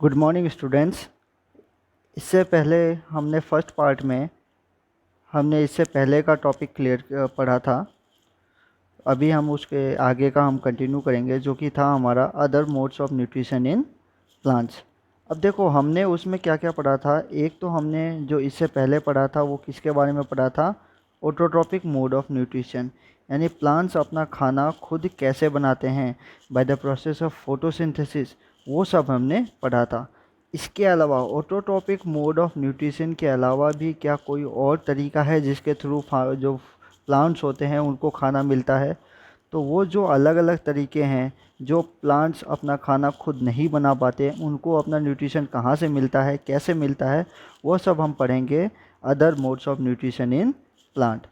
Good morning students. इससे पहले हमने फर्स्ट पार्ट में हमने इससे पहले का टॉपिक क्लियर पढ़ा था। अभी हम उसके आगे का हम कंटिन्यू करेंगे, जो कि था हमारा other modes of nutrition in plants. अब देखो हमने उसमें क्या क्या पढ़ा था। एक तो हमने जो इससे पहले पढ़ा था वो किसके बारे में पढ़ा था, ऑटोट्रॉपिक मोड ऑफ न्यूट्रिशन, यानी प्लांट्स अपना खाना खुद कैसे बनाते हैं by the process of photosynthesis, वो सब हमने पढ़ा था। इसके अलावा ऑटोट्रॉपिक मोड ऑफ न्यूट्रिशन के अलावा भी क्या कोई और तरीका है जिसके थ्रू जो प्लांट्स होते हैं उनको खाना मिलता है? तो वो जो अलग अलग तरीके हैं जो प्लांट्स अपना खाना खुद नहीं बना पाते, उनको अपना न्यूट्रिशन कहाँ से मिलता है, कैसे मिलता है, वो सब हम पढ़ेंगे other modes of nutrition in plant.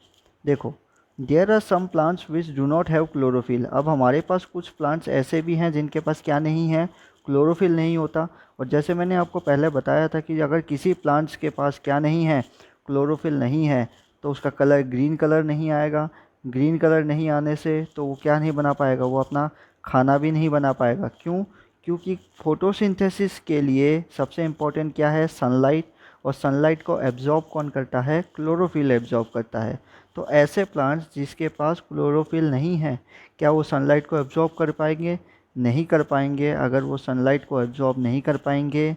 देखो, there are some plants which do not have chlorophyll. अब हमारे पास कुछ प्लांट्स ऐसे भी हैं जिनके पास क्या नहीं है, क्लोरोफिल नहीं होता। और जैसे मैंने आपको पहले बताया था कि अगर किसी प्लांट्स के पास क्या नहीं है, क्लोरोफिल नहीं है, तो उसका कलर ग्रीन कलर नहीं आएगा। ग्रीन कलर नहीं आने से तो वो क्या नहीं बना पाएगा, वो अपना खाना भी नहीं बना पाएगा। क्यों? क्योंकि फोटोसिंथेसिस के लिए सबसे इम्पोर्टेंट क्या है, सनलाइट। और सनलाइट को एब्जॉर्ब कौन करता है, क्लोरोफिल एब्जॉर्ब करता है। तो ऐसे प्लांट्स जिसके पास क्लोरोफिल नहीं है, क्या वो सनलाइट को एब्जॉर्ब कर पाएंगे? नहीं कर पाएंगे। अगर वो सनलाइट को एब्जॉर्ब नहीं कर पाएंगे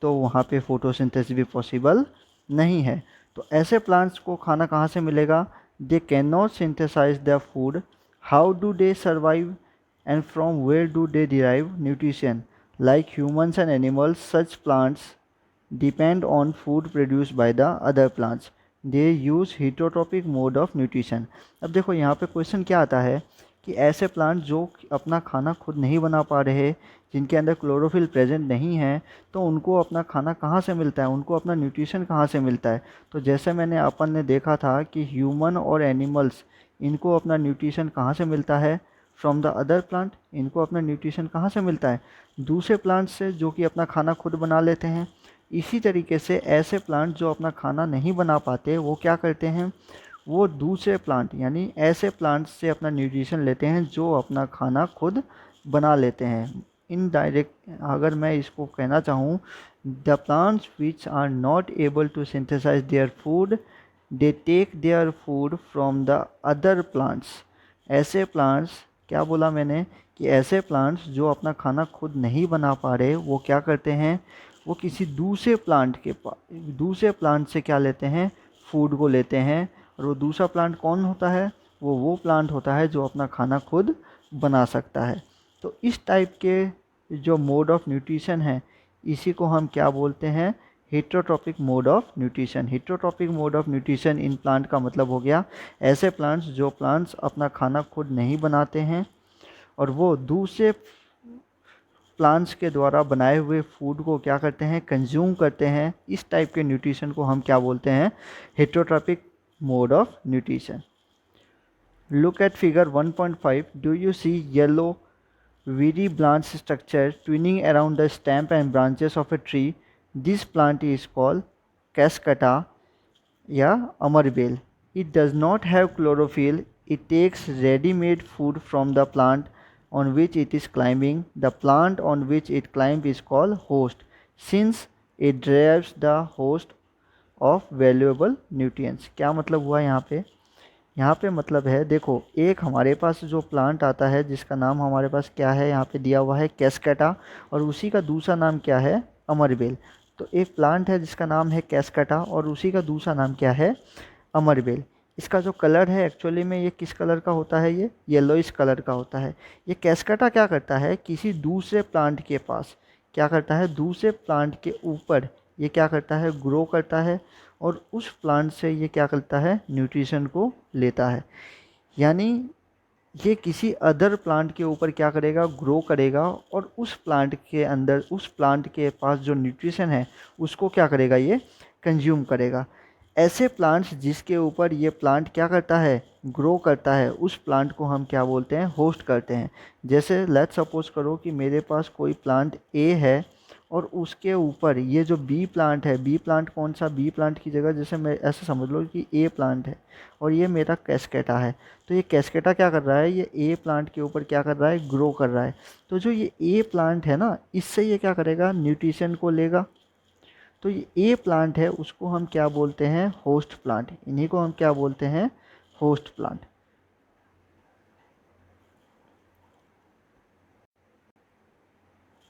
तो वहाँ पे फोटोसिंथेसिस भी पॉसिबल नहीं है। तो ऐसे प्लांट्स को खाना कहाँ से मिलेगा? They can not synthesise the food. How do they survive and from where do they derive nutrition? Like humans and animals, such plants depend on food produce by the other plants. They use heterotrophic mode of nutrition. अब देखो यहाँ पे question क्या आता है कि ऐसे plant जो अपना खाना खुद नहीं बना पा रहे, जिनके अंदर क्लोरोफिल प्रेजेंट नहीं है, तो उनको अपना खाना कहाँ से मिलता है, उनको अपना न्यूट्रिशन कहाँ से मिलता है? तो जैसे मैंने अपन ने देखा था कि ह्यूमन और एनिमल्स, इनको अपना न्यूट्रिशन कहाँ से मिलता है, फ्रॉम द अदर प्लांट। इनको अपना न्यूट्रिशन कहाँ से मिलता है, दूसरे प्लांट से, जो कि अपना खाना खुद बना लेते हैं। इसी तरीके से ऐसे प्लांट जो अपना खाना नहीं बना पाते, वो क्या करते हैं, वो दूसरे प्लांट यानी ऐसे प्लांट से अपना न्यूट्रिशन लेते हैं जो अपना खाना खुद बना लेते हैं। इनडायरेक्ट अगर मैं इसको कहना चाहूँ, the plants which are not able to synthesise their food, they take their food from the other plants. ऐसे प्लांट्स, क्या बोला मैंने, कि ऐसे प्लांट्स जो अपना खाना खुद नहीं बना पा रहे, वो क्या करते हैं, वो किसी दूसरे प्लांट के पास, दूसरे प्लांट से क्या लेते हैं, फूड को लेते हैं। और वो दूसरा प्लांट कौन होता है, वो प्लांट होता है जो अपना खाना खुद बना सकता है। तो इस टाइप के जो मोड ऑफ न्यूट्रिशन है, इसी को हम क्या बोलते हैं, heterotrophic mode of nutrition. Heterotrophic mode of nutrition in plant का मतलब हो गया ऐसे प्लांट्स जो प्लांट्स अपना खाना खुद नहीं बनाते हैं और वो दूसरे प्लांट्स के द्वारा बनाए हुए फूड को क्या करते हैं, कंज्यूम करते हैं। इस टाइप के न्यूट्रिशन को हम क्या बोलते हैं, heterotrophic mode of nutrition. Look at figure 1.5. Do you see yellow weedy branch structure twining around the stem and branches of a tree? This plant is called cascata या अमरबेल. It does not have chlorophyll. It takes ready-made food from the plant on which it is climbing. The plant on which it climbs is called host, since it derives the host of valuable nutrients. क्या मतलब हुआ यहाँ पे? यहाँ पे मतलब है, देखो, एक हमारे पास जो प्लांट आता है जिसका नाम हमारे पास क्या है, यहाँ पे दिया हुआ है कैस्केटा, और उसी का दूसरा नाम क्या है, अमरबेल। तो एक प्लांट है जिसका नाम है कैस्केटा और उसी का दूसरा नाम क्या है, अमरबेल। इसका जो कलर है एक्चुअली में ये किस कलर का होता है, ये येलोइश कलर का होता है। ये कैस्केटा क्या करता है, किसी दूसरे प्लांट के पास क्या करता है, दूसरे प्लांट के ऊपर ये क्या करता है, ग्रो करता है और उस प्लांट से ये क्या करता है, न्यूट्रिशन को लेता है। यानी ये किसी अदर प्लांट के ऊपर क्या करेगा, ग्रो करेगा और उस प्लांट के अंदर, उस प्लांट के पास जो न्यूट्रिशन है उसको क्या करेगा, ये कंज्यूम करेगा। ऐसे प्लांट्स जिसके ऊपर ये प्लांट क्या करता है, ग्रो करता है, उस प्लांट को हम क्या बोलते हैं, होस्ट करते हैं। जैसे लेट्स सपोज करो कि मेरे पास कोई प्लांट ए है और उसके ऊपर ये जो बी प्लांट है, बी प्लांट कौन सा, बी प्लांट की जगह जैसे मैं ऐसे समझ लो कि ए प्लांट है और ये मेरा कैस्केटा है। तो ये कैस्केटा क्या कर रहा है, ये ए प्लांट के ऊपर क्या कर रहा है, ग्रो कर रहा है। तो जो ये ए प्लांट है ना, इससे ये क्या करेगा, न्यूट्रिशन को लेगा। तो ये ए प्लांट है, उसको हम क्या बोलते हैं, होस्ट प्लांट। इन्हीं को हम क्या बोलते हैं, होस्ट प्लांट।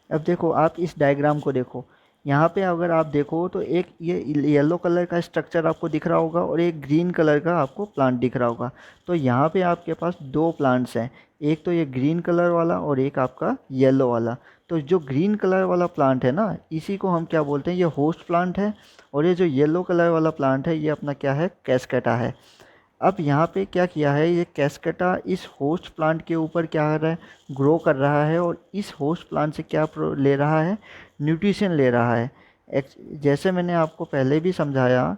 अब देखो आप इस डायग्राम को देखो, यहाँ पे अगर आप देखो तो एक ये येलो कलर का स्ट्रक्चर आपको दिख रहा होगा और एक ग्रीन कलर का आपको प्लांट दिख रहा होगा। तो यहाँ पे आपके पास दो प्लांट्स हैं, एक तो ये ग्रीन कलर वाला और एक आपका येलो वाला। तो जो ग्रीन कलर वाला प्लांट है ना, इसी को हम क्या बोलते हैं, ये होस्ट प्लांट है। और ये जो येलो कलर वाला प्लांट है, ये अपना क्या है, कैस्केटा है। अब यहाँ पे क्या किया है, ये कैस्केटा इस होस्ट प्लांट के ऊपर क्या कर रहा है, ग्रो कर रहा है और इस होस्ट प्लांट से क्या ले रहा है, न्यूट्रिशन ले रहा है। जैसे मैंने आपको पहले भी समझाया,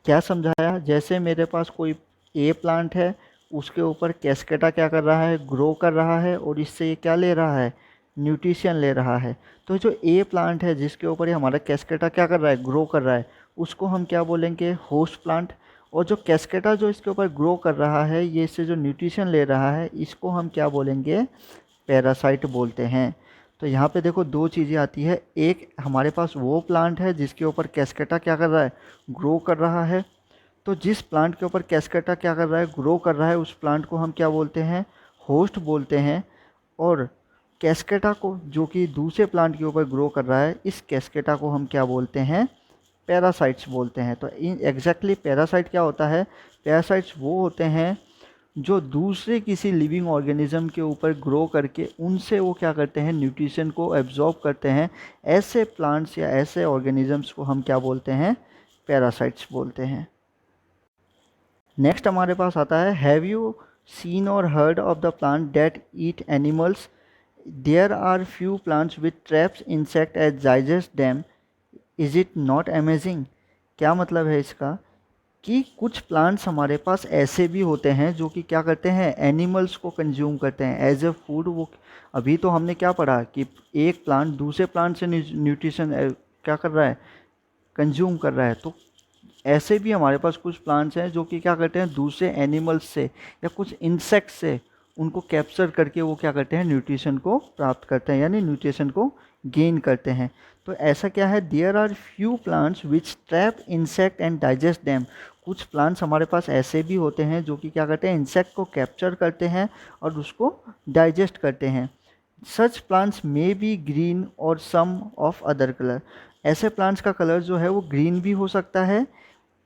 क्या समझाया, जैसे मेरे पास कोई ए प्लांट है, उसके ऊपर कैस्केटा क्या कर रहा है, ग्रो कर रहा है और इससे ये क्या ले रहा है, न्यूट्रिशन ले रहा है। तो जो ए प्लांट है जिसके ऊपर ये हमारा कैस्केटा क्या कर रहा है, ग्रो कर रहा है, उसको हम क्या बोलेंगे, होस्ट प्लांट। और जो कैस्केटा जो इसके ऊपर ग्रो कर रहा है, ये इससे जो न्यूट्रिशन ले रहा है, इसको हम क्या बोलेंगे, पैरासाइट बोलते हैं। तो यहाँ पे देखो दो चीज़ें आती है, एक हमारे पास वो प्लांट है जिसके ऊपर कैस्केटा क्या कर रहा है, ग्रो कर रहा है। तो जिस प्लांट के ऊपर कैस्केटा क्या कर रहा है, ग्रो कर रहा है, उस प्लांट को हम क्या बोलते हैं, होस्ट बोलते हैं। और कैस्केटा को जो कि दूसरे प्लांट के ऊपर ग्रो कर रहा है, इस कैस्केटा को हम क्या बोलते हैं, पैरासाइट्स बोलते हैं। तो इन एग्जैक्टली पैरासाइट क्या होता है, पैरासाइट्स वो होते हैं जो दूसरे किसी लिविंग ऑर्गेनिज्म के ऊपर ग्रो करके उनसे वो क्या करते हैं, न्यूट्रिशन को एब्जॉर्ब करते हैं। ऐसे प्लांट्स या ऐसे ऑर्गेनिजम्स को हम क्या बोलते हैं, पैरासाइट्स बोलते हैं। नेक्स्ट हमारे पास आता है, हैव यू सीन और heard of the plant that eat animals, there are few plants with traps insect as digest them, is it not amazing. क्या मतलब है इसका, कि कुछ प्लांट्स हमारे पास ऐसे भी होते हैं जो कि क्या करते हैं, एनिमल्स को कंज्यूम करते हैं एज ए फूड। वो अभी तो हमने क्या पढ़ा कि एक प्लांट दूसरे प्लांट से न्यूट्रिशन क्या कर रहा है, कंज्यूम कर रहा है। तो ऐसे भी हमारे पास कुछ प्लांट्स हैं जो कि क्या करते हैं, दूसरे एनिमल्स से या कुछ इंसेक्ट से उनको कैप्चर करके वो क्या करते हैं, न्यूट्रिशन को प्राप्त करते हैं, यानी न्यूट्रिशन को गेन करते हैं। तो ऐसा क्या है, there are few plants which trap insect and digest them. कुछ प्लांट्स हमारे पास ऐसे भी होते हैं जो कि क्या करते हैं, इंसेक्ट को कैप्चर करते हैं और उसको डाइजेस्ट करते हैं। सच प्लांट्स मे बी ग्रीन और सम ऑफ अदर कलर। ऐसे प्लांट्स का कलर जो है वो ग्रीन भी हो सकता है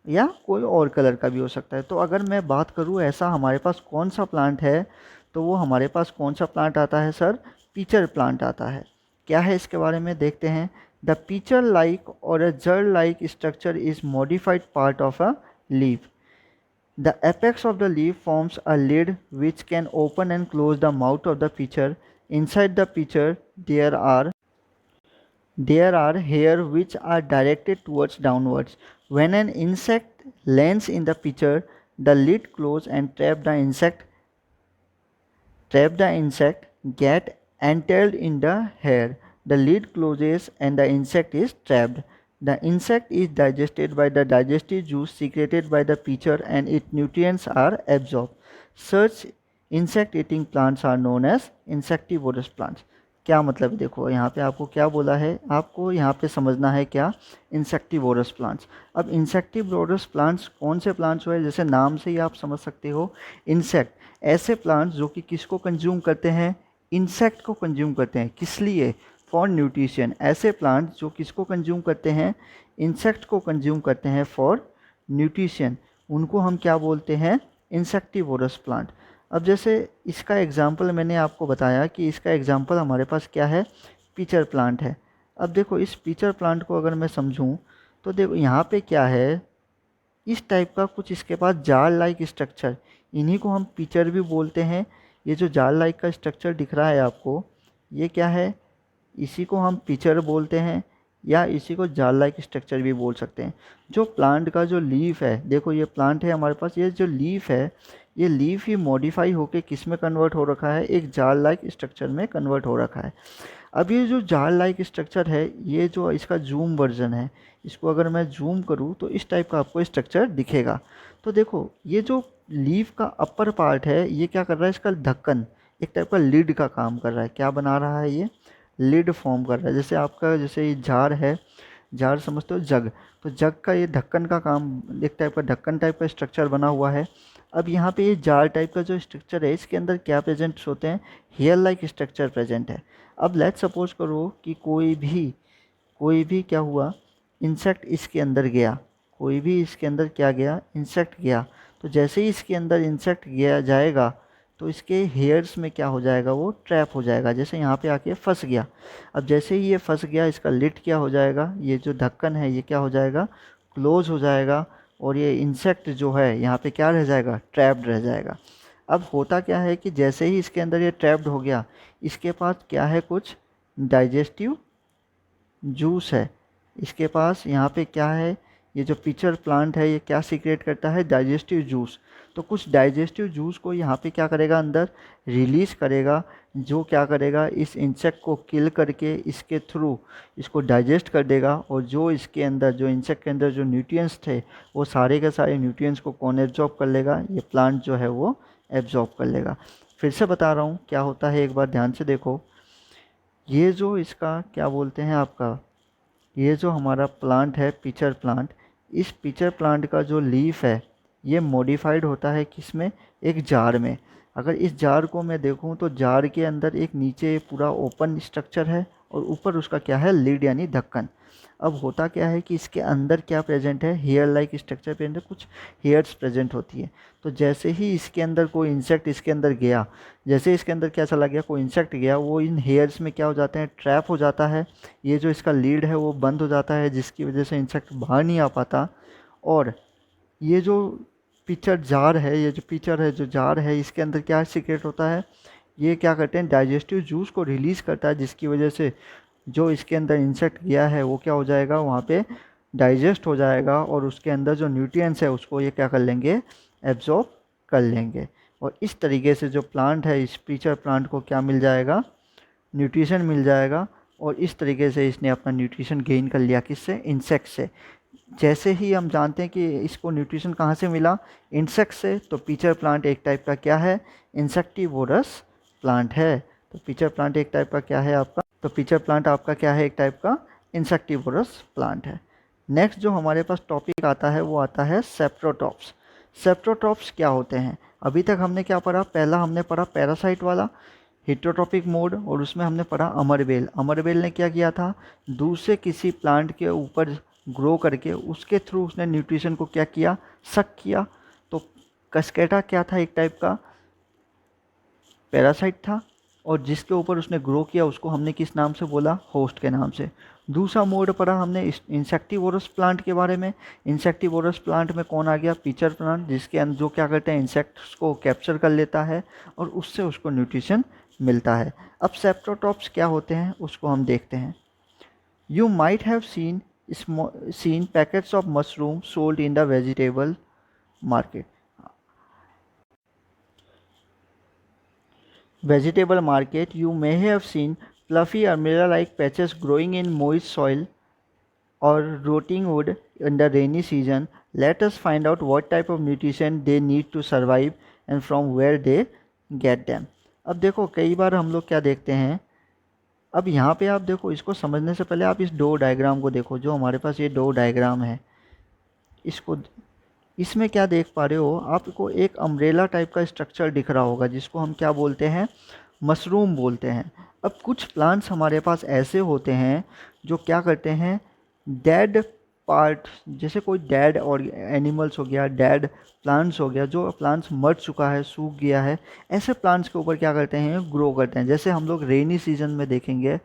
या कोई और कलर का भी हो सकता है। तो अगर मैं बात करूँ ऐसा हमारे पास कौन सा प्लांट है, तो वो हमारे पास कौन सा प्लांट आता है सर, पिचर प्लांट आता है। क्या है इसके बारे में देखते हैं। द पिचर लाइक और अ जड़ like structure is modified part of a leaf. The apex of the leaf forms a lid which can open and close the mouth of the pitcher. Inside the pitcher, there are hair which are directed towards downwards. When an insect lands in the pitcher, the lid close and trap the insect get entangled in the hair. The lid closes and the insect is trapped. The insect is digested by the digestive juice secreted by the pitcher and its nutrients are absorbed. Such insect eating plants are known as insectivorous plants. क्या मतलब देखो यहाँ पे आपको क्या बोला है, आपको यहाँ पे समझना है क्या, इंसेक्टिवोरस प्लांट्स। अब इंसेक्टिवोरस प्लांट्स कौन से प्लांट्स हुए, जैसे नाम से ही आप समझ सकते हो, इंसेक्ट, ऐसे प्लांट्स जो कि किसको कंज्यूम करते हैं, इंसेक्ट को कंज्यूम करते हैं। किस लिए, फॉर न्यूट्रिशन। ऐसे प्लांट्स जो किसको कंज्यूम करते हैं, इंसेक्ट को कंज्यूम करते हैं फॉर न्यूट्रिशन, उनको हम क्या बोलते हैं, इंसेक्टिवोरस प्लांट। अब जैसे इसका एग्जाम्पल मैंने आपको बताया कि इसका एग्जाम्पल हमारे पास क्या है, पिचर प्लांट है। अब देखो इस पिचर प्लांट को अगर मैं समझूं तो देखो यहाँ पे क्या है, इस टाइप का कुछ इसके पास जाल लाइक स्ट्रक्चर, इन्हीं को हम पिचर भी बोलते हैं। ये जो जाल लाइक का स्ट्रक्चर दिख रहा है आपको, ये क्या है, इसी को हम पिचर बोलते हैं या इसी को जाल लाइक स्ट्रक्चर भी बोल सकते हैं। जो प्लांट का जो लीफ है, देखो ये प्लांट है हमारे पास, ये जो लीफ है, ये लीफ ही मॉडिफाई होके किस में कन्वर्ट हो रखा है, एक जाल लाइक स्ट्रक्चर में कन्वर्ट हो रखा है। अब ये जो जार लाइक स्ट्रक्चर है, ये जो इसका जूम वर्जन है, इसको अगर मैं जूम करूँ तो इस टाइप का आपको स्ट्रक्चर दिखेगा। तो देखो ये जो लीफ का अपर पार्ट है, ये क्या कर रहा है, इसका ढक्कन एक टाइप का लिड का काम कर रहा है। क्या बना रहा है, ये लिड फॉर्म कर रहा है। जैसे आपका, जैसे ये जार है, जार समझते हो जग, तो जग का ये ढक्कन का काम, एक टाइप का ढक्कन टाइप का स्ट्रक्चर बना हुआ है। अब यहाँ पे ये जार टाइप का जो स्ट्रक्चर है, इसके अंदर क्या प्रेजेंट होते हैं, हेयर लाइक स्ट्रक्चर प्रेजेंट है। अब लेट सपोज करो कि कोई भी क्या हुआ, इंसेक्ट इसके अंदर गया, कोई भी इसके अंदर क्या गया, इंसेक्ट गया। तो जैसे ही इसके अंदर इंसेक्ट गया जाएगा तो इसके हेयर्स में क्या हो जाएगा, वो ट्रैप हो जाएगा, जैसे यहाँ पे आके फंस गया। अब जैसे ही ये फंस गया, इसका लिड क्या हो जाएगा, ये जो ढक्कन है ये क्या हो जाएगा, क्लोज हो जाएगा, और ये इंसेक्ट जो है यहाँ पे क्या रह जाएगा, ट्रैप्ड रह जाएगा। अब होता क्या है कि जैसे ही इसके अंदर ये ट्रैप्ड हो गया, इसके पास क्या है, कुछ डाइजेस्टिव जूस है। इसके पास यहाँ पे क्या है, ये जो पिचर प्लांट है ये क्या सीक्रेट करता है, डाइजेस्टिव जूस। तो कुछ डाइजेस्टिव जूस को यहाँ पे क्या करेगा, अंदर रिलीज़ करेगा, जो क्या करेगा, इस इंसेक्ट को किल करके इसके थ्रू इसको डाइजेस्ट कर देगा। और जो इसके अंदर, जो इंसेक्ट के अंदर जो न्यूट्रिएंट्स थे, वो सारे के सारे न्यूट्रिएंट्स को कौन एब्जॉर्ब कर लेगा, ये प्लांट जो है वो एब्जॉर्ब कर लेगा। फिर से बता रहा हूँ क्या होता है, एक बार ध्यान से देखो। ये जो इसका क्या बोलते हैं आपका, ये जो हमारा प्लांट है पिचर प्लांट, इस पिचर प्लांट का जो लीफ है ये मॉडिफाइड होता है किसमें, एक जार में। अगर इस जार को मैं देखूं तो जार के अंदर एक नीचे पूरा ओपन स्ट्रक्चर है और ऊपर उसका क्या है, लिड यानी ढक्कन। अब होता क्या है कि इसके अंदर क्या प्रेजेंट है, हेयर लाइक स्ट्रक्चर पे अंदर कुछ हेयर्स प्रेजेंट होती है। तो जैसे ही इसके अंदर कोई इंसेक्ट इसके अंदर गया, जैसे इसके अंदर क्या चला गया, कोई इंसेक्ट गया, वो इन हेयर्स में क्या हो जाते हैं, ट्रैप हो जाता है। ये जो इसका लीड है वो बंद हो जाता है, जिसकी वजह से इंसेक्ट बाहर नहीं आ पाता। और ये जो पिचर जार है, ये जो पिचर है, जो जार है, इसके अंदर क्या सीक्रेट होता है, ये क्या करते हैं, डाइजेस्टिव जूस को रिलीज़ करता है, जिसकी वजह से जो इसके अंदर इंसेक्ट गया है वो क्या हो जाएगा, वहाँ पे डाइजेस्ट हो जाएगा, और उसके अंदर जो न्यूट्रिएंट्स है उसको ये क्या कर लेंगे, एब्जॉर्ब कर लेंगे। और इस तरीके से जो प्लांट है, इस पिचर प्लांट को क्या मिल जाएगा, न्यूट्रिशन मिल जाएगा। और इस तरीके से इसने अपना न्यूट्रिशन गेन कर लिया, किससे, इंसेक्ट से। जैसे ही हम जानते हैं कि इसको न्यूट्रिशन कहाँ से मिला, इंसेक्ट से, तो पिचर प्लांट एक टाइप का क्या है, इंसेक्टिवोरस प्लांट है। तो पिचर प्लांट एक टाइप का क्या है आपका, तो पिचर प्लांट आपका क्या है, एक टाइप का इंसेक्टिवोरस प्लांट है। नेक्स्ट जो हमारे पास टॉपिक आता है वो आता है सेप्ट्रोटॉप्स। सेप्ट्रोटॉप्स क्या होते हैं, अभी तक हमने क्या पढ़ा, पहला हमने पढ़ा पैरासाइट वाला हेट्रोट्रॉपिक मोड, और उसमें हमने पढ़ा अमरबेल। अमरबेल ने क्या किया था, दूसरे किसी प्लांट के ऊपर ग्रो करके उसके थ्रू उसने न्यूट्रिशन को क्या किया, सक किया। तो कस्केटा क्या था, एक टाइप का पैरासाइट था, और जिसके ऊपर उसने ग्रो किया उसको हमने किस नाम से बोला, होस्ट के नाम से। दूसरा मोड पढ़ा हमने इंसेक्टिवोरस प्लांट के बारे में। इंसेक्टिवोरस प्लांट में कौन आ गया, पिचर प्लांट, जिसके अंदर जो क्या करते हैं, इंसेक्ट्स को कैप्चर कर लेता है और उससे उसको न्यूट्रिशन मिलता है। अब सेप्ट्रोटॉप्स क्या होते हैं उसको हम देखते हैं। You might have seen packets of mushroom sold in the vegetable market. Vegetable market, you may have seen fluffy umbrella-like patches growing in moist soil or rotting wood in the rainy season. Let us find out what type of nutrition they need to survive and from where they get them. अब देखो कई बार हम लोग क्या देखते हैं, अब यहाँ पे आप देखो, इसको समझने से पहले आप इस डो डायग्राम को देखो, जो हमारे पास ये डो डायग्राम है, इसको, इसमें क्या देख पा रहे हो, आपको एक अम्ब्रेला टाइप का स्ट्रक्चर दिख रहा होगा, जिसको हम क्या बोलते हैं, मशरूम बोलते हैं। अब कुछ प्लांट्स हमारे पास ऐसे होते हैं जो क्या करते हैं, डेड पार्ट, जैसे कोई डेड और एनिमल्स हो गया, डेड प्लांट्स हो गया, जो प्लांट्स मर चुका है, सूख गया है, ऐसे प्लांट्स के ऊपर क्या करते हैं, ग्रो करते हैं। जैसे हम लोग रेनी सीजन में देखेंगे,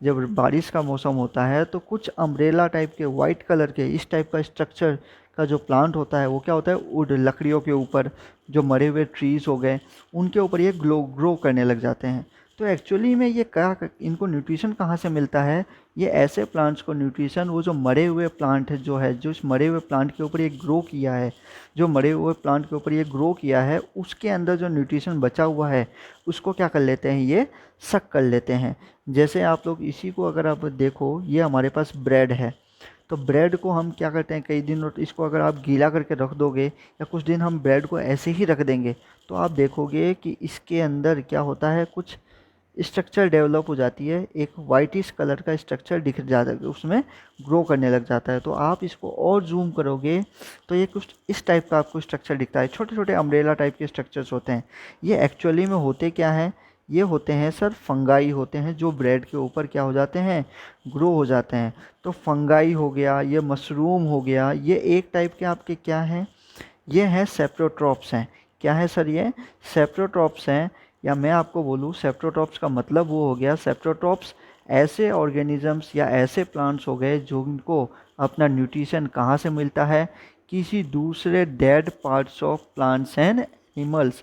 जब बारिश का मौसम होता है, तो कुछ अम्ब्रेला टाइप के वाइट कलर के इस टाइप का स्ट्रक्चर का जो प्लांट होता है वो क्या होता है, वुड, लकड़ियों के ऊपर, जो मरे हुए ट्रीज़ हो गए उनके ऊपर ये ग्रो करने लग जाते हैं। तो तो एक्चुअली में ये क्या, इनको न्यूट्रिशन कहाँ से मिलता है? ये ऐसे प्लांट्स को न्यूट्रिशन, वो जो मरे हुए प्लांट है जो है, जो इस मरे हुए प्लांट के ऊपर ये ग्रो किया है, जो मरे हुए प्लांट के ऊपर ये ग्रो किया है, उसके अंदर जो न्यूट्रिशन बचा हुआ है उसको क्या कर लेते हैं, ये सक कर लेते हैं। जैसे आप लोग इसी को अगर आप देखो, ये हमारे पास ब्रेड है, तो ब्रेड को हम क्या करते हैं, कई दिन इसको अगर आप गीला करके रख दोगे या कुछ दिन हम ब्रेड को ऐसे ही रख देंगे, तो आप देखोगे कि इसके अंदर क्या होता है, कुछ स्ट्रक्चर डेवलप हो जाती है, एक वाइटिश कलर का स्ट्रक्चर दिख जाता है, उसमें ग्रो करने लग जाता है। तो आप इसको और जूम करोगे तो ये कुछ इस टाइप का आपको स्ट्रक्चर दिखता है, छोटे छोटे अम्ब्रेला टाइप के स्ट्रक्चर्स होते हैं। ये एक्चुअली में होते क्या हैं, ये होते हैं सर फंगाई होते हैं, जो ब्रेड के ऊपर क्या हो जाते हैं, ग्रो हो जाते हैं। तो फंगाई हो गया, ये मशरूम हो गया, ये एक टाइप के आपके क्या हैं, ये हैं सेप्रोट्रॉप्स हैं। क्या है सर, ये सेप्रोट्रॉप्स हैं, या मैं आपको बोलूँ सेप्रोट्रॉप्स का मतलब वो हो गया, सेप्रोट्रॉप्स ऐसे ऑर्गेनिजम्स या ऐसे प्लांट्स हो गए जिनको अपना न्यूट्रिशन कहाँ से मिलता है, किसी दूसरे dead parts of plants and animals.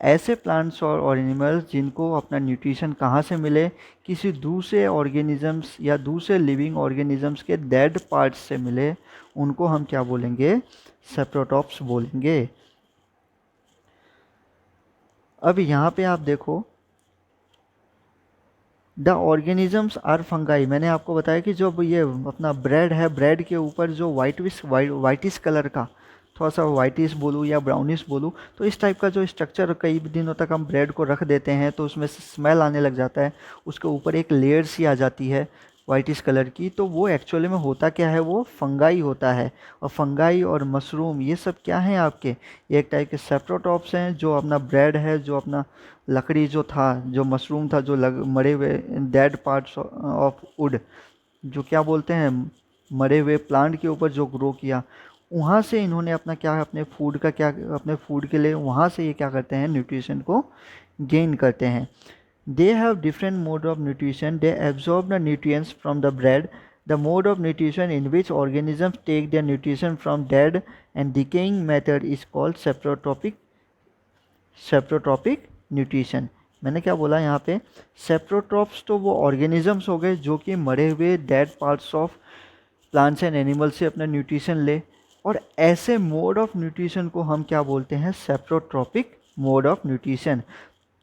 ऐसे प्लांट्स और एनिमल्स जिनको अपना न्यूट्रिशन कहाँ से मिले, किसी दूसरे ऑर्गेनिजम्स या दूसरे लिविंग ऑर्गेनिजम्स के डेड पार्ट्स से मिले, उनको हम क्या बोलेंगे, सेप्रोट्रॉप्स बोलेंगे। अब यहाँ पे आप देखो, द ऑर्गेनिजम्स आर फंगाई। मैंने आपको बताया कि जो ये अपना ब्रेड है, ब्रेड के ऊपर जो वाइटिश कलर का, थोड़ा सा वाइटिश बोलूँ या ब्राउनिश बोलूँ, तो इस टाइप का जो स्ट्रक्चर कई दिनों तक हम ब्रेड को रख देते हैं तो उसमें से स्मेल आने लग जाता है, उसके ऊपर एक लेयर सी आ जाती है वाइटिश कलर की, तो वो एक्चुअली में होता क्या है, वो फंगाई होता है। और फंगाई और मशरूम ये सब क्या हैं आपके, एक टाइप के सेप्रोटॉप्स हैं, जो अपना ब्रेड है, जो अपना लकड़ी जो था, जो मशरूम था, जो मरे हुए डेड पार्ट्स ऑफ वुड, जो क्या बोलते हैं, मरे हुए प्लांट के ऊपर जो ग्रो किया, वहाँ से इन्होंने अपना क्या, अपने फूड का क्या, अपने फूड के लिए वहाँ से ये क्या करते हैं, न्यूट्रिशन को गेन करते हैं। They have different mode of nutrition. They absorb the nutrients from the bread. The mode of nutrition in which organisms take their nutrition from dead and decaying matter is called saprotropic nutrition. मैंने क्या बोला यहाँ पे, saprotrophs तो वो organisms हो गए जो कि मरे हुए dead parts of plants and animals से अपना न्यूट्रिशन ले, और ऐसे मोड ऑफ न्यूट्रिशन को हम क्या बोलते हैं, सेप्रोट्रॉपिक मोड ऑफ न्यूट्रिशन।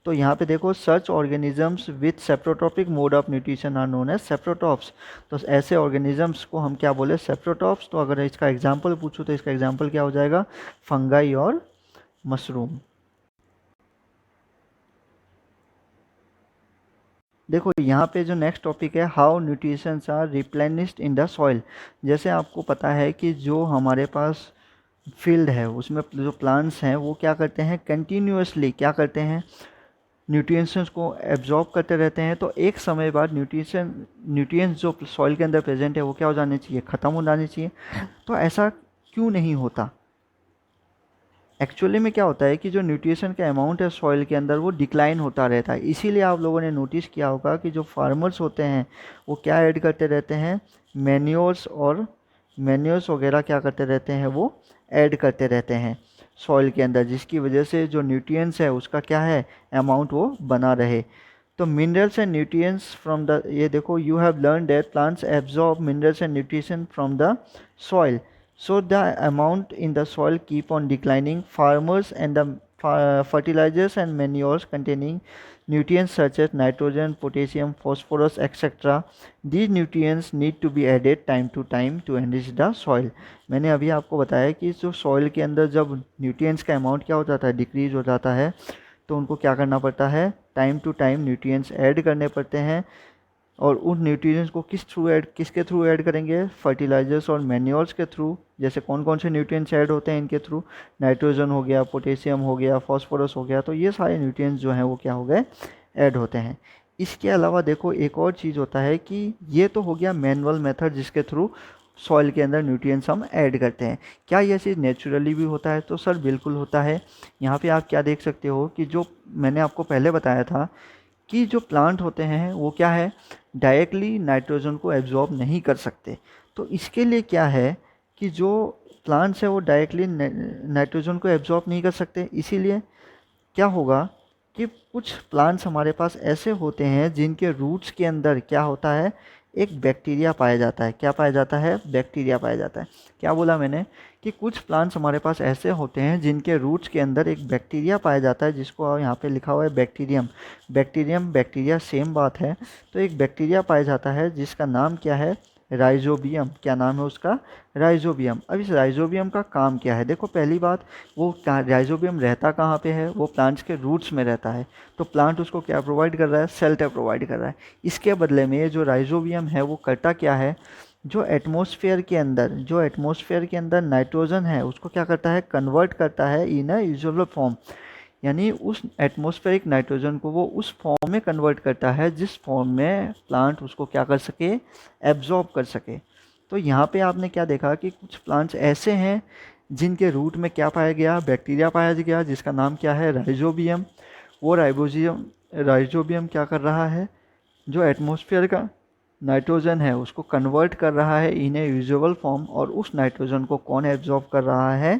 तो यहाँ पे देखो, सर्च organisms with saprotrophic mode of nutrition are known as saprotrophs. तो ऐसे ऑर्गेनिजम्स को हम क्या बोले, सेप्रोटॉप्स। तो अगर इसका एग्जांपल पूछूँ तो इसका एग्जांपल क्या हो जाएगा, फंगाई और मशरूम। देखो यहाँ पे जो नेक्स्ट टॉपिक है, how nutritions are replenished in the soil. जैसे आपको पता है कि जो हमारे पास फील्ड है उसमें जो प्लांट्स हैं वो क्या करते हैं, कंटिन्यूसली क्या करते हैं, न्यूट्रिएंट्स को एब्जॉर्ब करते रहते हैं। तो एक समय बाद न्यूट्रिएंट्स जो सॉइल के अंदर प्रेजेंट है वो क्या हो जाने चाहिए, ख़त्म हो जाने चाहिए। तो ऐसा क्यों नहीं होता, एक्चुअली में क्या होता है कि जो न्यूट्रिशन का अमाउंट है सॉइल के अंदर वो डिक्लाइन होता रहता है। इसीलिए आप लोगों ने नोटिस किया होगा कि जो फार्मर्स होते हैं वो क्या ऐड करते रहते हैं, मैन्योर्स वगैरह क्या करते रहते हैं, वो ऐड करते रहते हैं सॉइल के अंदर, जिसकी वजह से जो न्यूट्रिएंट्स है उसका क्या है, अमाउंट वो बना रहे। तो minerals and nutrients from the, ये देखो, you have learn that plants absorb minerals and nutrition from the soil, so the amount in the soil keep on declining. Farmers and the fertilizers and manures containing nutrients such as nitrogen, potassium, phosphorus, etc. These nutrients need to be added time to time to enrich the soil. मैंने अभी आपको बताया कि जो soil के अंदर जब nutrients का अमाउंट क्या हो जाता है, डिक्रीज हो जाता है, तो उनको क्या करना पड़ता है, time to time nutrients add करने पड़ते हैं। और उन न्यूट्रिएंट्स को किसके थ्रू ऐड करेंगे, फर्टिलाइजर्स और मैन्योर्स के थ्रू। जैसे कौन कौन से न्यूट्रिएंट्स ऐड होते हैं इनके थ्रू, नाइट्रोजन हो गया, पोटेशियम हो गया, फॉस्फोरस हो गया, तो ये सारे न्यूट्रिएंट्स जो हैं वो क्या हो गए, ऐड होते हैं। इसके अलावा देखो एक और चीज़ होता है कि ये तो हो गया मैनुअल मेथड जिसके थ्रू सॉइल के अंदर न्यूट्रिएंट्स हम ऐड करते हैं। क्या ये चीज़ नेचुरली भी होता है, तो सर बिल्कुल होता है। यहाँ पे आप क्या देख सकते हो कि जो मैंने आपको पहले बताया था कि जो प्लांट होते हैं वो क्या है, डायरेक्टली नाइट्रोजन को एब्जॉर्ब नहीं कर सकते। तो इसके लिए क्या है कि जो प्लांट्स है वो डायरेक्टली नाइट्रोजन को एब्जॉर्ब नहीं कर सकते, इसीलिए क्या होगा कि कुछ प्लांट्स हमारे पास ऐसे होते हैं जिनके रूट्स के अंदर क्या होता है, एक बैक्टीरिया पाया जाता है। क्या पाया जाता है? बैक्टीरिया पाया जाता है। क्या बोला मैंने? कि कुछ प्लांट्स हमारे पास ऐसे होते हैं जिनके रूट्स के अंदर एक बैक्टीरिया पाया जाता है, जिसको यहाँ पे लिखा हुआ है बैक्टीरियम। बैक्टीरियम बैक्टीरिया सेम बात है। तो एक बैक्टीरिया पाया जाता है जिसका नाम क्या है? राइजोबियम। क्या नाम है उसका? राइजोबियम। अब इस राइजोबियम का काम क्या है? देखो, पहली बात, वो राइजोबियम रहता कहाँ पे है? वो प्लांट्स के रूट्स में रहता है। तो प्लांट उसको क्या प्रोवाइड कर रहा है? शेल्टर प्रोवाइड कर रहा है। इसके बदले में ये जो राइजोबियम है वो करता क्या है? जो एटमॉस्फेयर के अंदर नाइट्रोजन है उसको क्या करता है? कन्वर्ट करता है इन अ यूजुअल फॉर्म। यानी उस एटमॉस्फेरिक नाइट्रोजन को वो उस फॉर्म में कन्वर्ट करता है जिस फॉर्म में प्लांट उसको क्या कर सके? एब्जॉर्ब कर सके। तो यहाँ पे आपने क्या देखा कि कुछ प्लांट्स ऐसे हैं जिनके रूट में क्या पाया गया? बैक्टीरिया पाया गया, जिसका नाम क्या है? राइजोबियम। वो राइजोबियम क्या कर रहा है? जो एटमॉस्फेयर का नाइट्रोजन है उसको कन्वर्ट कर रहा है इन ए यूजुअल फॉर्म, और उस नाइट्रोजन को कौन एब्जॉर्ब कर रहा है?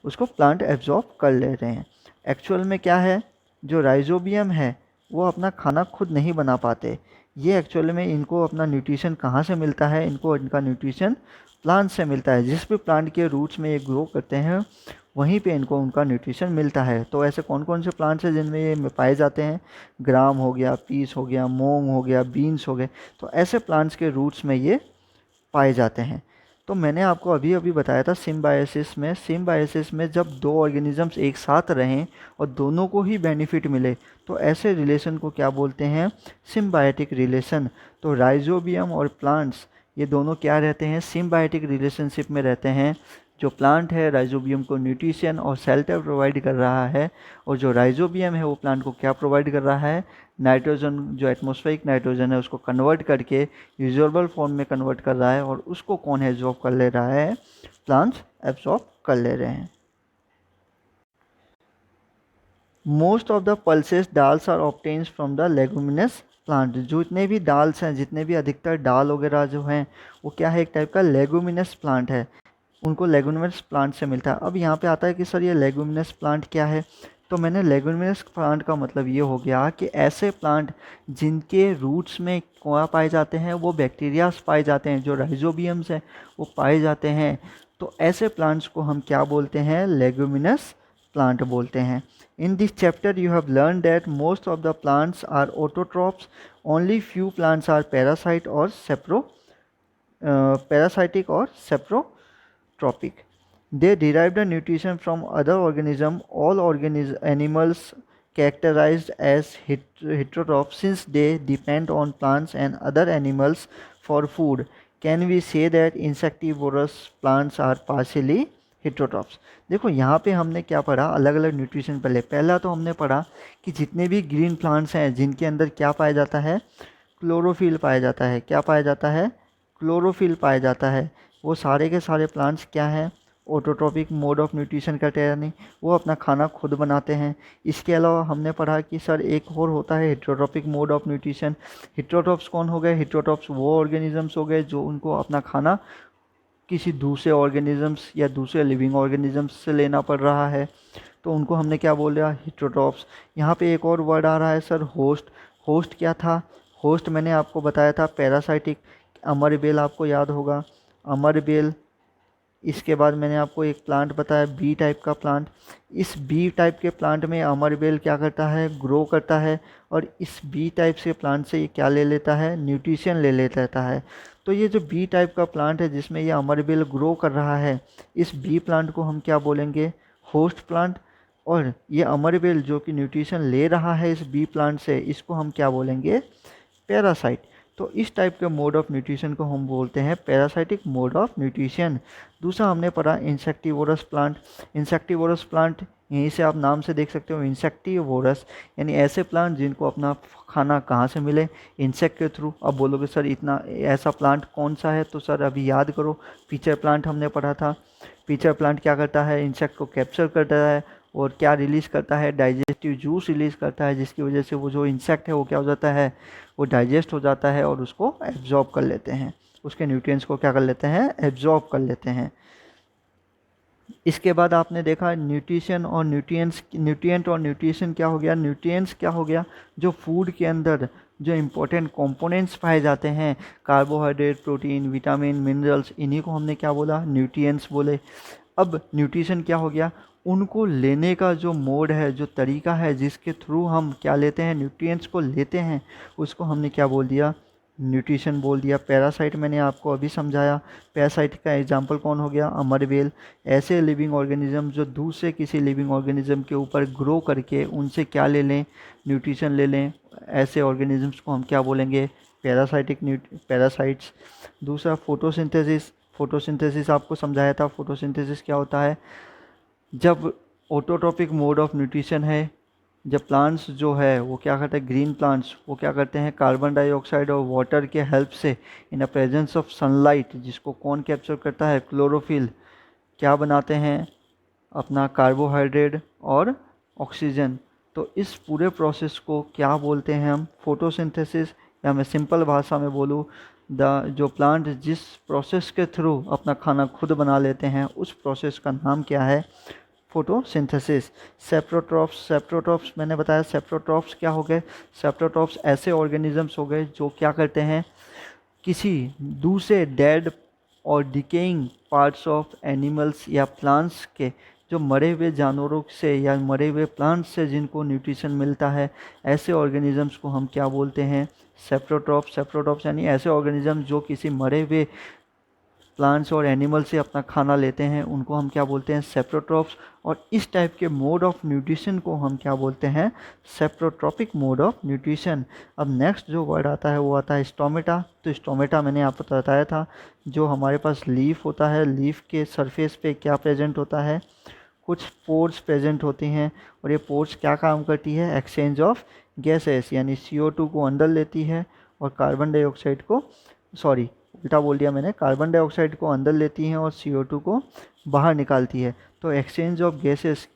उसको प्लांट एब्जॉर्ब कर ले रहे हैं। एक्चुअल में क्या है? जो राइजोबियम है वो अपना खाना खुद नहीं बना पाते। ये एक्चुअल में इनको अपना न्यूट्रिशन कहाँ से मिलता है? इनको इनका न्यूट्रिशन प्लांट से मिलता है। जिस भी प्लांट के रूट्स में ये ग्रो करते हैं वहीं पे इनको उनका न्यूट्रिशन मिलता है। तो ऐसे कौन कौन से प्लांट्स हैं जिनमें ये पाए जाते हैं? ग्राम हो गया, पीस हो गया, मूंग हो गया, बीन्स हो गए। तो ऐसे प्लांट्स के रूट्स में ये पाए जाते हैं। तो मैंने आपको अभी अभी बताया था सिम्बायोसिस में जब दो ऑर्गेनिजम्स एक साथ रहें और दोनों को ही बेनिफिट मिले तो ऐसे रिलेशन को क्या बोलते हैं? Symbiotic relation. तो राइजोबियम और प्लांट्स ये दोनों क्या रहते हैं? सिम्बायोटिक रिलेशनशिप में रहते हैं। जो प्लांट है राइजोबियम को न्यूट्रिशन और शेल्टर प्रोवाइड कर रहा है, और जो राइजोबियम है वो प्लांट को क्या प्रोवाइड कर रहा है? नाइट्रोजन, जो एटमॉस्फेरिक नाइट्रोजन है उसको कन्वर्ट करके यूजुअल फॉर्म में कन्वर्ट कर रहा है, और उसको कौन एब्जॉर्ब कर ले रहा है? प्लांट्स एब्जॉर्ब कर ले रहे हैं। Most of the pulses dals are obtained from the leguminous plant. जो जितने भी डाल्स हैं, जितने भी अधिकतर डाल वगैरह जो हैं वो क्या है? एक टाइप का लेगुमिनस प्लांट है, उनको लेगुमिनस प्लांट से मिलता है। अब यहाँ पे आता है कि सर ये लेगुमिनस प्लांट क्या है? तो मैंने लेगुमिनस प्लांट का मतलब ये हो गया कि ऐसे प्लांट जिनके रूट्स में क्या पाए जाते हैं? वो बैक्टीरियाज पाए जाते हैं, जो राइजोबियम्स हैं वो पाए जाते हैं। तो ऐसे प्लांट्स को हम क्या बोलते हैं? लेगुमिनस प्लांट बोलते हैं। In this chapter you have learn that most of the plants are autotrophs, only few plants are parasitic और saprotrophic. They derive the nutrition from other organisms. All animals characterized as heterotrophs since they depend on plants and other animals for food. Can we say that insectivorous plants are partially heterotrophs? देखो यहाँ पे हमने क्या पढ़ा? अलग अलग nutrition पहला तो हमने पढ़ा कि जितने भी ग्रीन प्लांट्स हैं जिनके अंदर क्या पाया जाता है? क्लोरोफिल पाया जाता है। क्या पाया जाता है? क्लोरोफिल पाया जाता है। वो सारे के सारे प्लांट्स क्या हैं? ऑटोट्रॉपिक मोड ऑफ न्यूट्रिशन करते हैं, यानी वो अपना खाना खुद बनाते हैं। इसके अलावा हमने पढ़ा कि सर एक और होता है heterotrophic mode of nutrition. Heterotrophs कौन हो गए? हेट्रोट्रॉप्स वो ऑर्गेनिजम्स हो गए जो उनको अपना खाना किसी दूसरे ऑर्गेनिजम्स या दूसरे लिविंग ऑर्गेनिजम्स से लेना पड़ रहा है, तो उनको हमने क्या बोला? हेट्रोट्रॉप्स। यहाँ पे एक और वर्ड आ रहा है सर, होस्ट। होस्ट क्या था? होस्ट मैंने आपको बताया था पैरासाइटिक। अमरबेल आपको याद होगा, अमरबेल। इसके बाद मैंने आपको एक प्लांट बताया बी टाइप का प्लांट। इस बी टाइप के प्लांट में अमरबेल क्या करता है? ग्रो करता है, और इस बी टाइप से प्लांट से ये क्या ले लेता है? न्यूट्रिशन ले लेता है। तो ये जो बी टाइप का प्लांट है जिसमें ये अमरबेल ग्रो कर रहा है, इस बी प्लांट को हम क्या बोलेंगे? Host plant. और ये अमरबेल जो कि न्यूट्रिशन ले रहा है इस बी प्लांट से, इसको हम क्या बोलेंगे? पैरासाइट। तो इस टाइप के मोड ऑफ न्यूट्रिशन को हम बोलते हैं पैरासाइटिक मोड ऑफ न्यूट्रिशन। दूसरा हमने पढ़ा इंसेक्टिवोरस प्लांट। इंसेक्टिवोरस प्लांट यहीं से आप नाम से देख सकते हो, इंसेक्टिवोरस यानी ऐसे प्लांट जिनको अपना खाना कहाँ से मिले? इंसेक्ट के थ्रू। अब बोलोगे सर इतना ऐसा प्लांट कौन सा है? तो सर अभी याद करो, पीचर प्लांट हमने पढ़ा था। पीचर प्लांट क्या करता है? इंसेक्ट को कैप्चर करता है और क्या रिलीज़ करता है? डाइजेस्टिव जूस रिलीज़ करता है, जिसकी वजह से वो जो इंसेक्ट है वो क्या हो जाता है? वो डाइजेस्ट हो जाता है और उसको एब्जॉर्ब कर लेते हैं, उसके न्यूट्रिएंट्स को क्या कर लेते हैं? एब्जॉर्ब कर लेते हैं। इसके बाद आपने देखा न्यूट्रिशन और न्यूट्रिएंट्स, न्यूट्रिएंट और न्यूट्रिशन क्या हो गया, न्यूट्रिएंट्स क्या हो गया, जो फूड के अंदर जो इम्पोर्टेंट कंपोनेंट्स पाए जाते हैं, कार्बोहाइड्रेट, प्रोटीन, विटामिन, मिनरल्स, इन्हीं को हमने क्या बोला, न्यूट्रिएंट्स बोले। अब न्यूट्रिशन क्या हो गया, उनको लेने का जो मोड है, जो तरीका है जिसके थ्रू हम क्या लेते हैं, न्यूट्रिएंट्स को लेते हैं, उसको हमने क्या बोल दिया, न्यूट्रिशन बोल दिया। पैरासाइट मैंने आपको अभी समझाया, पैरासाइट का एग्जांपल कौन हो गया, अमरबेल। ऐसे लिविंग ऑर्गेनिज्म जो दूसरे किसी लिविंग ऑर्गेनिज्म के ऊपर ग्रो करके उनसे क्या ले लें, न्यूट्रिशन ले लें, ऐसे ऑर्गेनिजम्स को हम क्या बोलेंगे, पैरासाइट्स। दूसरा फोटोसिंथेसिस, फोटोसिंथेसिस आपको समझाया था। फोटोसिंथेसिस क्या होता है, जब ऑटोट्रॉपिक मोड ऑफ न्यूट्रिशन है, जब प्लांट्स जो है वो क्या करते हैं, ग्रीन प्लांट्स वो क्या करते हैं, कार्बन डाइऑक्साइड और वाटर के हेल्प से in the presence of sunlight, जिसको कौन कैप्चर करता है, क्लोरोफिल, क्या बनाते हैं, अपना कार्बोहाइड्रेट और ऑक्सीजन। तो इस पूरे प्रोसेस को क्या बोलते हैं हम, फोटोसिंथेसिस। या मैं सिंपल भाषा में बोलूँ, जो प्लांट जिस प्रोसेस के थ्रू अपना खाना खुद बना लेते हैं, उस प्रोसेस का नाम क्या है, फोटोसिंथेसिस। सेप्रोट्रॉप्स, सेप्रोट्रॉप्स मैंने बताया, सेप्रोट्रॉप्स क्या हो गए, सेप्रोट्रॉप्स ऐसे ऑर्गेनिजम्स हो गए जो क्या करते हैं, किसी दूसरे डेड और डिकेइंग पार्ट्स ऑफ एनिमल्स या प्लांट्स के, जो मरे हुए जानवरों से या मरे हुए प्लांट्स से जिनको न्यूट्रिशन मिलता है, ऐसे ऑर्गेनिजम्स को हम क्या बोलते हैं, सेप्रोट्रॉप्स। सेप्रोट्रॉप्स यानी ऐसे ऑर्गेनिज्म जो किसी मरे हुए प्लांट्स और एनिमल से अपना खाना लेते हैं, उनको हम क्या बोलते हैं, सेप्रोट्रॉप्स। और इस टाइप के मोड ऑफ न्यूट्रिशन को हम क्या बोलते हैं, सेप्रोट्रॉपिक मोड ऑफ न्यूट्रिशन। अब नेक्स्ट जो वर्ड आता है वो आता है स्टोमेटा। तो स्टोमेटा मैंने आपको बताया था, जो हमारे पास लीफ होता है, लीफ के सरफेस पे क्या प्रेजेंट होता है, कुछ पोर्स प्रेजेंट होती हैं, और ये पोर्स क्या काम करती है, एक्सचेंज ऑफ गैसेस, यानी CO2 को अंदर लेती है और कार्बन डाइऑक्साइड को, सॉरी उल्टा बोल दिया मैंने, कार्बन डाइऑक्साइड को अंदर लेती हैं और CO2 को बाहर निकालती है। तो एक्सचेंज ऑफ गैसेस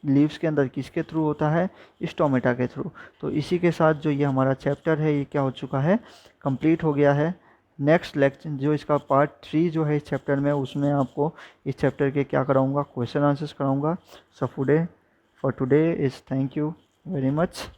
लीव्स के अंदर किसके थ्रू होता है, स्टोमेटा के थ्रू। तो इसी के साथ जो ये हमारा चैप्टर है ये क्या हो चुका है, कंप्लीट हो गया है। नेक्स्ट लेक्चर जो इसका पार्ट 3 जो है इस चैप्टर में, उसमें आपको इस चैप्टर के क्या कराऊंगा, क्वेश्चन आंसर्स कराऊंगा। So for today is thank you very much.